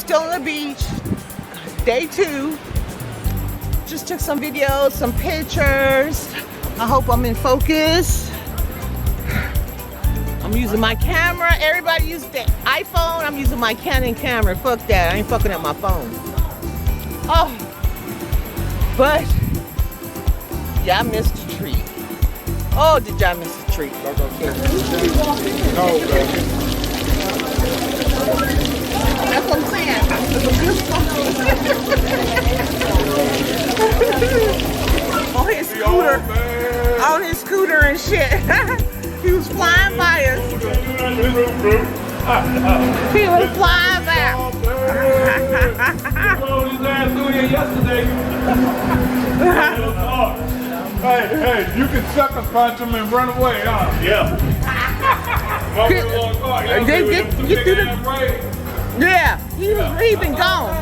still on the beach. Day 2. Just took some videos, some pictures. I hope I'm in focus. I'm using my camera. Everybody uses the iPhone. I'm using my Canon camera. Fuck that. I ain't fucking up my phone. Oh. But, yeah, I missed a treat. Oh, did y'all miss a treat? That's okay. No, that's what I'm saying. On his scooter. On his scooter and shit. He was flying by us. He was flying by. Hey, you can sucker punch him and run away, huh? Yeah. Get through the. Yeah, he been gone.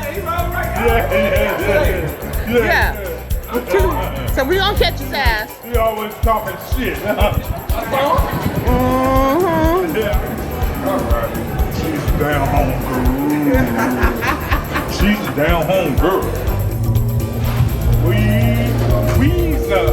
Yeah. So we gonna catch his ass. He always talking shit. Mm-hmm. Yeah. All right. She's down home girl. She's a down home girl. Weezer.